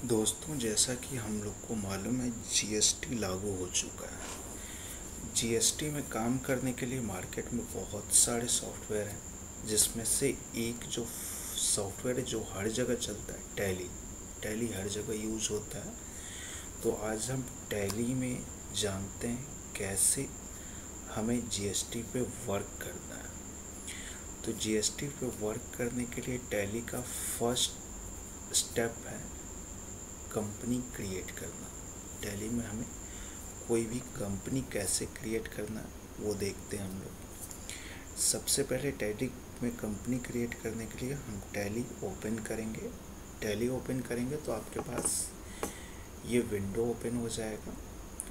दोस्तों, जैसा कि हम लोग को मालूम है जीएसटी लागू हो चुका है। जीएसटी में काम करने के लिए मार्केट में बहुत सारे सॉफ्टवेयर हैं, जिसमें से एक जो सॉफ्टवेयर है जो हर जगह चलता है, टैली हर जगह यूज़ होता है। तो आज हम टैली में जानते हैं कैसे हमें जीएसटी पे वर्क करना है। तो जीएसटी पे वर्क करने के लिए टैली का फर्स्ट स्टेप है कंपनी क्रिएट करना। टैली में हमें कोई भी कंपनी कैसे क्रिएट करना वो देखते हैं हम लोग। सबसे पहले टैली में कंपनी क्रिएट करने के लिए हम टैली ओपन करेंगे। टैली ओपन करेंगे तो आपके पास ये विंडो ओपन हो जाएगा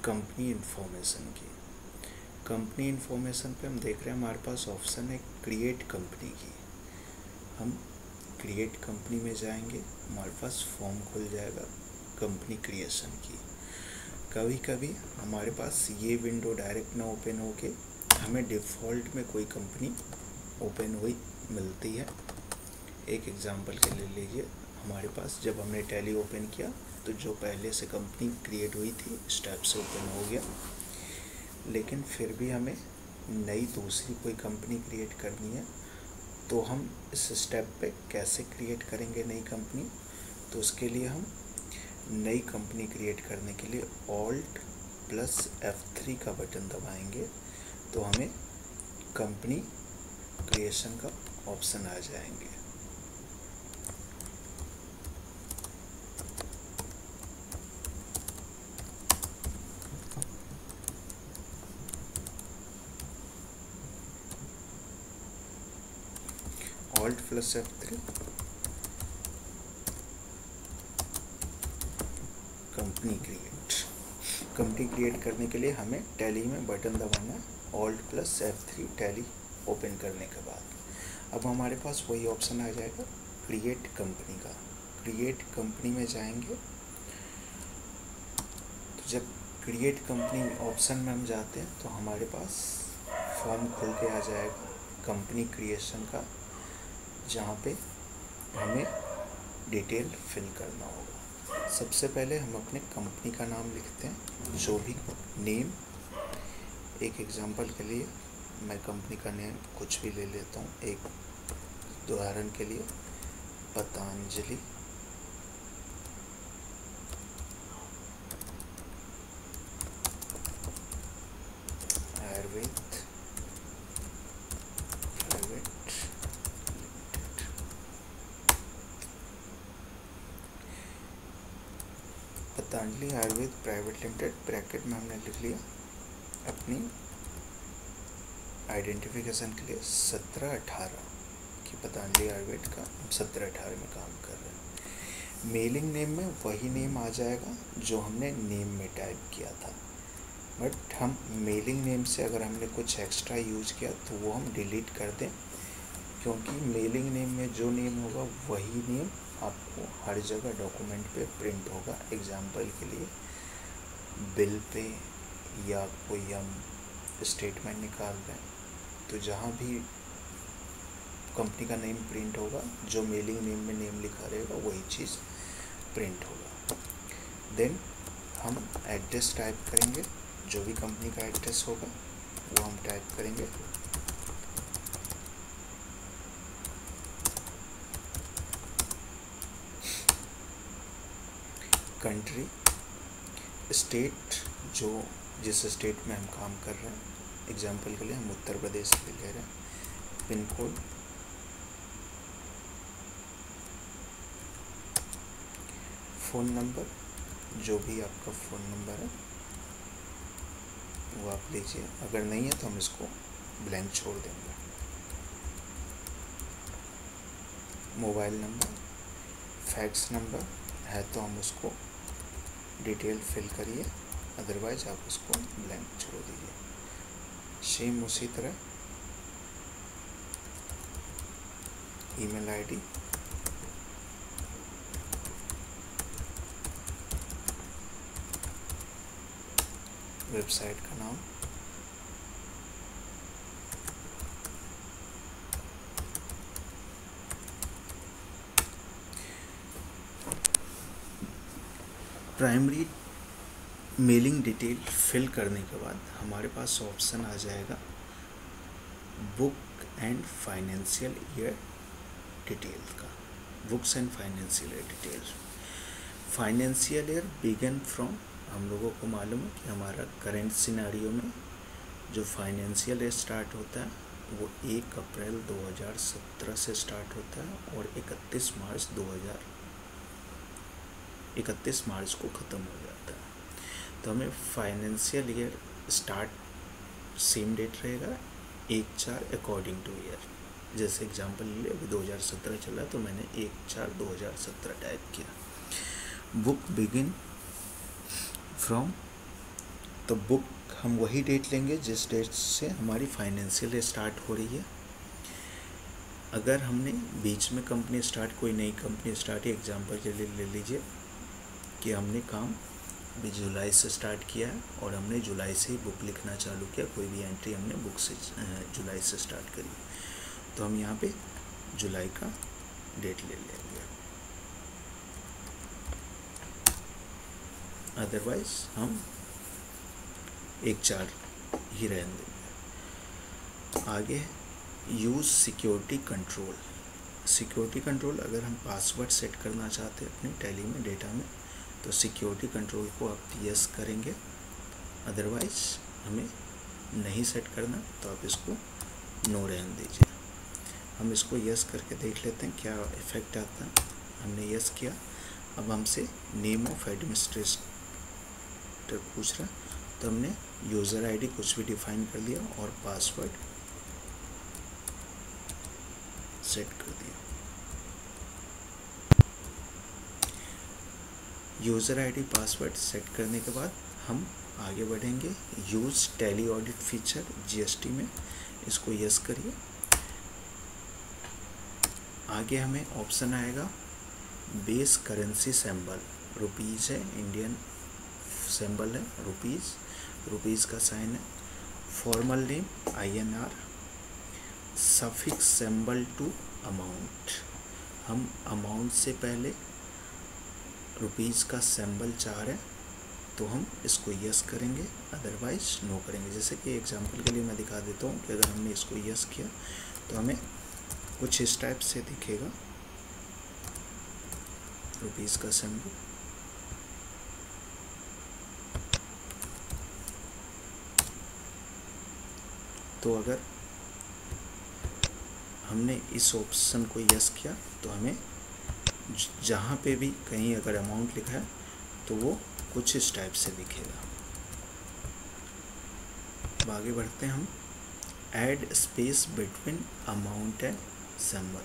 कंपनी इन्फॉर्मेशन की। कंपनी इन्फॉर्मेशन पे हम देख रहे हैं हमारे पास ऑप्शन है क्रिएट कंपनी की। हम क्रिएट कंपनी में जाएंगे, हमारे पास फॉर्म खुल जाएगा कंपनी क्रिएशन की। कभी कभी हमारे पास ये विंडो डायरेक्ट ना ओपन होके हमें डिफ़ॉल्ट में कोई कंपनी ओपन हुई मिलती है। एक एग्जांपल के लिए लीजिए, हमारे पास जब हमने टैली ओपन किया तो जो पहले से कंपनी क्रिएट हुई थी स्टेप से ओपन हो गया, लेकिन फिर भी हमें नई दूसरी कोई कंपनी क्रिएट करनी है। तो हम इस स्टेप पे कैसे क्रिएट करेंगे नई कंपनी? तो उसके लिए हम नई कंपनी क्रिएट करने के लिए Alt+F3 का बटन दबाएंगे तो हमें कंपनी क्रिएशन का ऑप्शन आ जाएंगे। Alt+F3 कंपनी क्रिएट करने के लिए हमें टैली में बटन दबाना Alt+F3 टैली ओपन करने के बाद। अब हमारे पास वही ऑप्शन आ जाएगा क्रिएट कंपनी का। क्रिएट कंपनी में जाएंगे तो जब क्रिएट कंपनी ऑप्शन में हम जाते हैं तो हमारे पास फॉर्म खुल के आ जाएगा कंपनी क्रिएशन का, जहाँ पे हमें डिटेल फिल करना होगा। सबसे पहले हम अपने कंपनी का नाम लिखते हैं, जो भी नेम। एक एग्जांपल के लिए मैं कंपनी का नेम कुछ भी ले लेता हूँ। एक उदाहरण के लिए Patanjali Ayurveda private limited. Patanjali Ayurveda private limited bracket में हमने लिख लिया अपनी आइडेंटिफिकेशन के लिए 1718 कि पतंजलि आयुर्वेद का 1718 में काम कर रहे हैं। मेलिंग नेम में वही नेम आ जाएगा जो हमने नेम में टाइप किया था, बट हम मेलिंग नेम से अगर हमने कुछ एक्स्ट्रा यूज किया तो वो हम डिलीट कर दें, क्योंकि मेलिंग नेम में जो नेम होगा वही नेम आपको हर जगह डॉक्यूमेंट पे प्रिंट होगा। एग्जाम्पल के लिए बिल पे या कोई हम स्टेटमेंट निकाल रहे हैं तो जहाँ भी कंपनी का नेम प्रिंट होगा, जो मेलिंग नेम में नेम लिखा रहेगा वही चीज़ प्रिंट होगा। देन हम एड्रेस टाइप करेंगे, जो भी कंपनी का एड्रेस होगा वो हम टाइप करेंगे। कंट्री, स्टेट, जो जिस स्टेट में हम काम कर रहे हैं, एग्जाम्पल के लिए हम उत्तर प्रदेश ले ले रहे हैं। पिन कोड, फ़ोन नंबर, जो भी आपका फ़ोन नंबर है वो आप लीजिए, अगर नहीं है तो हम इसको ब्लैंक छोड़ देंगे। मोबाइल नंबर, फैक्स नंबर है तो हम उसको डिटेल फिल करिए, अदरवाइज आप उसको ब्लैंक छोड़ दीजिए। सेम उसी तरह ईमेल आईडी, वेबसाइट का नाम, प्राइमरी मेलिंग डिटेल फिल करने के बाद हमारे पास ऑप्शन आ जाएगा book and financial year detail का। Books and financial year detail, financial year begin from, हम लोगों को मालूम है कि हमारा करंट सिनेरियो में जो फाइनेंशियल ईयर स्टार्ट होता है वो 1 अप्रैल 2017 से स्टार्ट होता है और 31 मार्च को ख़त्म हो जाता है। तो हमें financial year start same date रहेगा 1/4 अकॉर्डिंग टू ईयर। जैसे एग्जांपल ले, अभी 2017 चला तो मैंने 1/4/2017 टाइप किया। बुक बिगिन फ्रॉम, तो बुक हम वही डेट लेंगे जिस डेट से हमारी फाइनेंशियल स्टार्ट हो रही है। अगर हमने बीच में कंपनी स्टार्ट, कोई नई कंपनी स्टार्ट, एग्जांपल के लिए ले लीजिए कि हमने काम अभी जुलाई से स्टार्ट किया है और हमने जुलाई से ही बुक लिखना चालू किया, कोई भी एंट्री हमने बुक से जुलाई से स्टार्ट करी, तो हम यहाँ पे जुलाई का डेट ले लेंगे। अदरवाइज हम 1/4 ही रहने देंगे। आगे use security control. Security control, अगर हम पासवर्ड सेट करना चाहते हैं अपने टैली में, डेटा में, तो सिक्योरिटी कंट्रोल को आप यस करेंगे। अदरवाइज हमें नहीं सेट करना तो आप इसको नो रहने दीजिए। हम इसको यस करके देख लेते हैं क्या इफ़ेक्ट आता है। हमने यस किया। अब हमसे नेम ऑफ एडमिनिस्ट्रेटर पूछ रहा, तो हमने यूज़र आईडी कुछ भी डिफाइन कर दिया और पासवर्ड सेट कर दिया। यूज़र आईडी पासवर्ड सेट करने के बाद हम आगे बढ़ेंगे। Use Tally audit feature GST में, इसको यस करिए। आगे हमें ऑप्शन आएगा बेस करेंसी सिंबल, रुपीज़ है, इंडियन सिंबल है रुपीज़ का साइन है। Formal name INR, suffix symbol to amount, हम अमाउंट से पहले रुपीज़ का सिंबल चाह रहे हैं तो हम इसको यस करेंगे, अदरवाइज नो करेंगे। जैसे कि एग्जांपल के लिए मैं दिखा देता हूँ कि अगर हमने इसको यस किया तो हमें कुछ इस टाइप से दिखेगा रुपीज़ का सिंबल। तो अगर हमने इस ऑप्शन को यस किया तो हमें जहाँ पे भी कहीं अगर अमाउंट लिखा है तो वो कुछ इस टाइप से दिखेगा। अब आगे बढ़ते हैं हम। Add space between amount and symbol,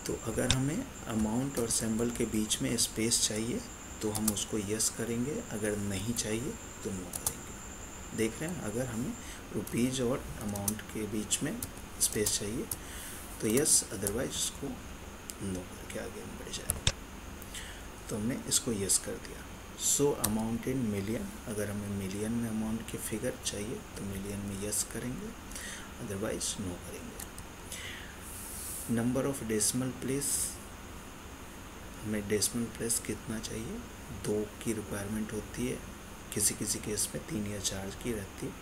तो अगर हमें अमाउंट और सिंबल के बीच में स्पेस चाहिए तो हम उसको यस करेंगे, अगर नहीं चाहिए तो नो करेंगे। देख रहे हैं, अगर हमें रुपीज़ और अमाउंट के बीच में स्पेस चाहिए तो यस, अदरवाइज उसको नो करके आगे हम बढ़ जाएंगे। तो हमने इसको यस कर दिया। सो अमाउंट इन मिलियन, अगर हमें मिलियन में अमाउंट के फिगर चाहिए तो मिलियन में यस करेंगे, अदरवाइज नो करेंगे। नंबर ऑफ डेसिमल प्लेस, हमें डेसिमल प्लेस कितना चाहिए, 2 की रिक्वायरमेंट होती है, किसी किसी केस में 3 या 4 की रहती है।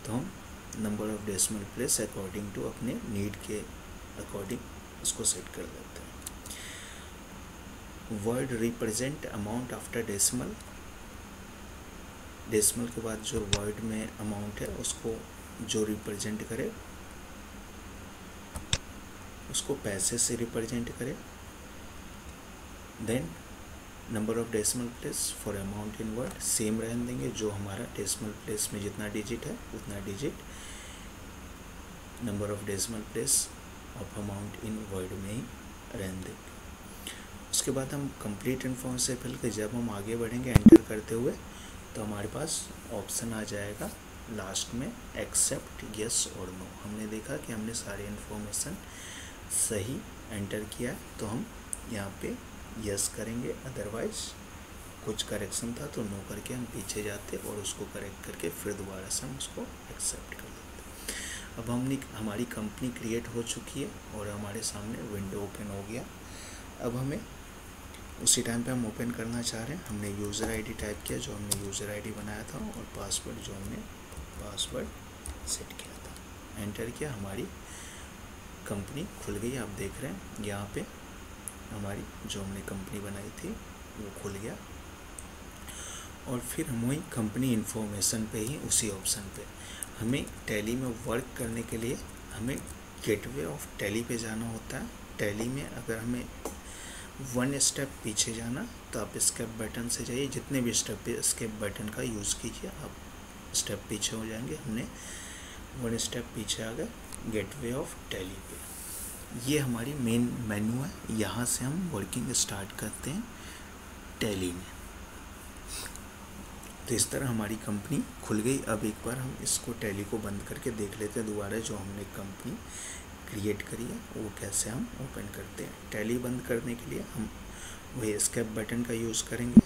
तो हम number of decimal place according to अपने नीड के अकॉर्डिंग उसको सेट कर देते हैं। Word represent amount after decimal, decimal के बाद जो वर्ड में अमाउंट है उसको जो रिप्रेजेंट करे उसको पैसे से रिप्रेजेंट करे। Then number of decimal place for amount in word same रहने देंगे, जो हमारा डेसिमल प्लेस में जितना डिजिट है उतना digit number of decimal place of amount in word में ही रहने देंगे। उसके बाद हम कंप्लीट इन्फॉर्मेशन से फिल के जब हम आगे बढ़ेंगे एंटर करते हुए तो हमारे पास ऑप्शन आ जाएगा लास्ट में एक्सेप्ट यस और नो। हमने देखा कि हमने सारी इन्फॉर्मेशन सही एंटर किया तो हम यहाँ पे यस करेंगे, अदरवाइज कुछ करेक्शन था तो नो करके हम पीछे जाते और उसको करेक्ट करके फिर दोबारा से हम उसको एक्सेप्ट कर लेते। अब हमारी कंपनी क्रिएट हो चुकी है और हमारे सामने विंडो ओपन हो गया। अब हमें उसी टाइम पे हम ओपन करना चाह रहे हैं। हमने यूज़र आईडी टाइप किया, जो हमने यूज़र आईडी बनाया था, और पासवर्ड जो हमने पासवर्ड सेट किया था, एंटर किया। हमारी कंपनी खुल गई। आप देख रहे हैं यहाँ पे हमारी जो हमने कंपनी बनाई थी वो खुल गया। और फिर हम वही कंपनी इन्फॉर्मेशन पे ही, उसी ऑप्शन पे हमें टैली में वर्क करने के लिए हमें गेटवे ऑफ टैली पे जाना होता है। टैली में अगर हमें 1 स्टेप पीछे जाना तो आप स्केप बटन से जाइए, जितने भी स्टेप पे स्केप बटन का यूज़ कीजिए, आप स्टेप पीछे हो जाएंगे। हमने 1 स्टेप पीछे आ गए गेटवे ऑफ टैली पे। ये हमारी मेन मेन्यू है, यहाँ से हम वर्किंग स्टार्ट करते हैं टैली में। तो इस तरह हमारी कंपनी खुल गई। अब एक बार हम इसको टैली को बंद करके देख लेते हैं दोबारा, जो हमने कंपनी क्रिएट करी है वो कैसे हम ओपन करते हैं। टैली बंद करने के लिए हम वही एस्केप बटन का यूज़ करेंगे।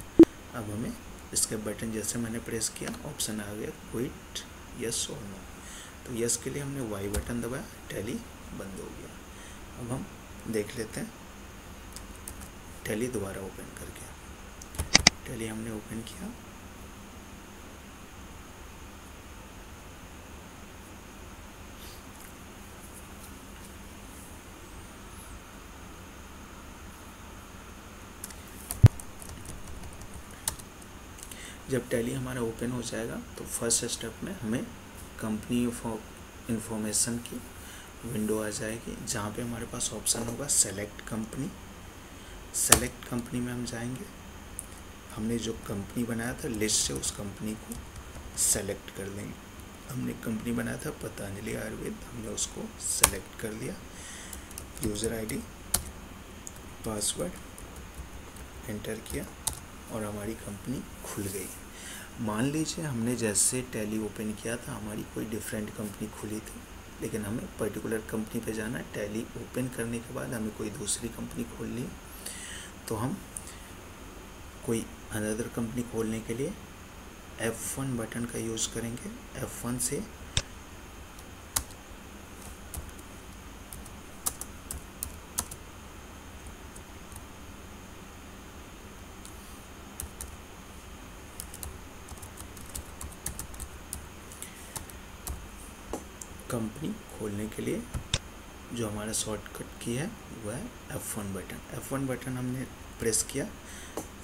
अब हमें एस्केप बटन जैसे मैंने प्रेस किया, ऑप्शन आ गया क्विट, यस और नो। तो यस के लिए हमने वाई बटन दबाया, टैली बंद हो गया। अब हम देख लेते हैं टैली दोबारा ओपन करके। टैली हमने ओपन किया, जब टैली हमारा ओपन हो जाएगा तो फर्स्ट स्टेप में हमें कंपनी इन्फॉर्मेशन की विंडो आ जाएगी, जहाँ पे हमारे पास ऑप्शन होगा सेलेक्ट कंपनी। सेलेक्ट कंपनी में हम जाएंगे। हमने जो कंपनी बनाया था लिस्ट से, उस कंपनी को सेलेक्ट कर लेंगे। हमने कंपनी बनाया था पतंजलि आयुर्वेद, हमने उसको सेलेक्ट कर लिया। यूज़र आईडी, पासवर्ड एंटर किया और हमारी कंपनी खुल गई। मान लीजिए हमने जैसे टैली ओपन किया था हमारी कोई डिफरेंट कंपनी खुली थी, लेकिन हमें पर्टिकुलर कंपनी पे जाना है। टैली ओपन करने के बाद हमें कोई दूसरी कंपनी खोलनी है, तो हम कोई अनदर कंपनी खोलने के लिए F1 बटन का यूज़ करेंगे। F1 से कंपनी खोलने के लिए जो हमारा शॉर्टकट की है वो है F1 बटन। F1 बटन हमने प्रेस किया,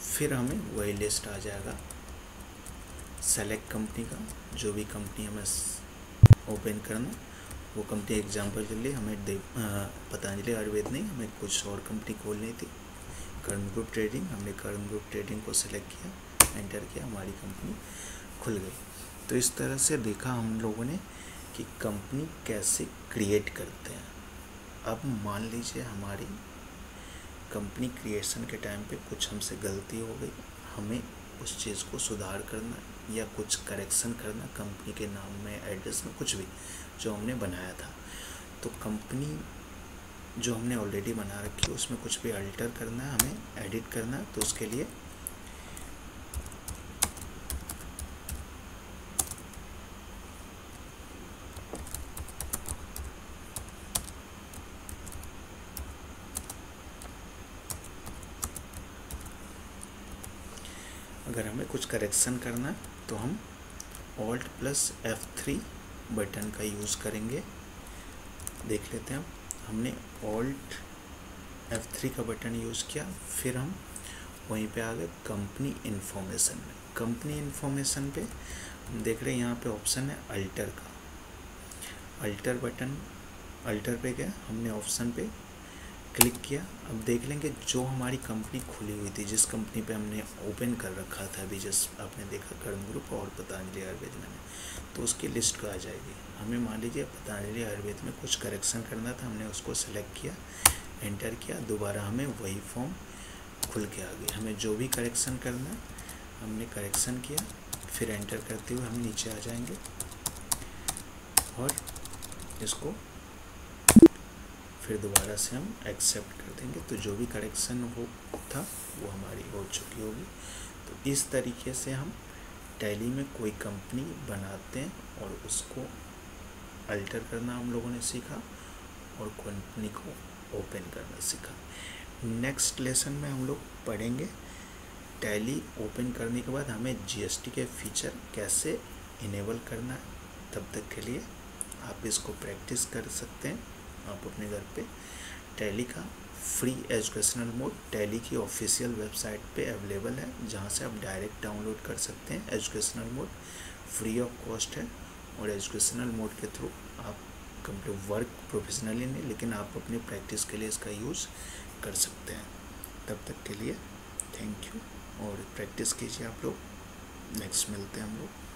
फिर हमें वही लिस्ट आ जाएगा सेलेक्ट कंपनी का। जो भी कंपनी हमें ओपन करना, वो कंपनी एग्जांपल के लिए हमें पतंजलि आयुर्वेद नहीं, हमें कुछ और कंपनी खोलनी थी, कर्म ग्रुप ट्रेडिंग। हमने कर्म ग्रुप ट्रेडिंग को सिलेक्ट किया, एंटर किया, हमारी कंपनी खुल गई। तो इस तरह से देखा हम लोगों ने कि कंपनी कैसे क्रिएट करते हैं। अब मान लीजिए हमारी कंपनी क्रिएशन के टाइम पे कुछ हमसे गलती हो गई, हमें उस चीज़ को सुधार करना या कुछ करेक्शन करना कंपनी के नाम में, एड्रेस में, कुछ भी जो हमने बनाया था। तो कंपनी जो हमने ऑलरेडी बना रखी है उसमें कुछ भी अल्टर करना है, हमें एडिट करना है, तो उसके लिए अगर हमें कुछ करेक्शन करना है तो हम Alt+F3 बटन का यूज़ करेंगे। देख लेते हैं। हमने Alt+F3 का बटन यूज़ किया, फिर हम वहीं पे आ गए कंपनी इन्फॉर्मेशन में। कंपनी इन्फॉर्मेशन पे हम देख रहे हैं यहाँ पे ऑप्शन है अल्टर का। अल्टर बटन, अल्टर पे गए, हमने ऑप्शन पे क्लिक किया। अब देख लेंगे जो हमारी कंपनी खुली हुई थी, जिस कंपनी पे हमने ओपन कर रखा था अभी, जस्ट आपने देखा कर्म ग्रुप और पतंजलि आयुर्वेद में, तो उसकी लिस्ट आ जाएगी। हमें मान लीजिए पतंजलि आयुर्वेद में कुछ करेक्शन करना था, हमने उसको सेलेक्ट किया, एंटर किया, दोबारा हमें वही फॉर्म खुल के आ गई। हमें जो भी करेक्शन करना है हमने करेक्शन किया, फिर एंटर करते हुए हम नीचे आ जाएंगे और इसको फिर दोबारा से हम एक्सेप्ट कर देंगे। तो जो भी करेक्शन हो था वो हमारी हो चुकी होगी। तो इस तरीके से हम टैली में कोई कंपनी बनाते हैं और उसको अल्टर करना हम लोगों ने सीखा और कंपनी को ओपन करना सीखा। नेक्स्ट लेसन में हम लोग पढ़ेंगे टैली ओपन करने के बाद हमें जीएसटी के फीचर कैसे इनेबल करना है। तब तक के लिए आप इसको प्रैक्टिस कर सकते हैं आप अपने घर पे। टैली का फ्री एजुकेशनल मोड टैली की ऑफिशियल वेबसाइट पे अवेलेबल है, जहाँ से आप डायरेक्ट डाउनलोड कर सकते हैं। Educational mode free of cost है और एजुकेशनल मोड के थ्रू आप कंप्लीट वर्क प्रोफेशनली नहीं, लेकिन आप अपनी प्रैक्टिस के लिए इसका यूज़ कर सकते हैं। तब तक के लिए थैंक यू और प्रैक्टिस कीजिए आप लोग। नेक्स्ट मिलते हैं हम लोग।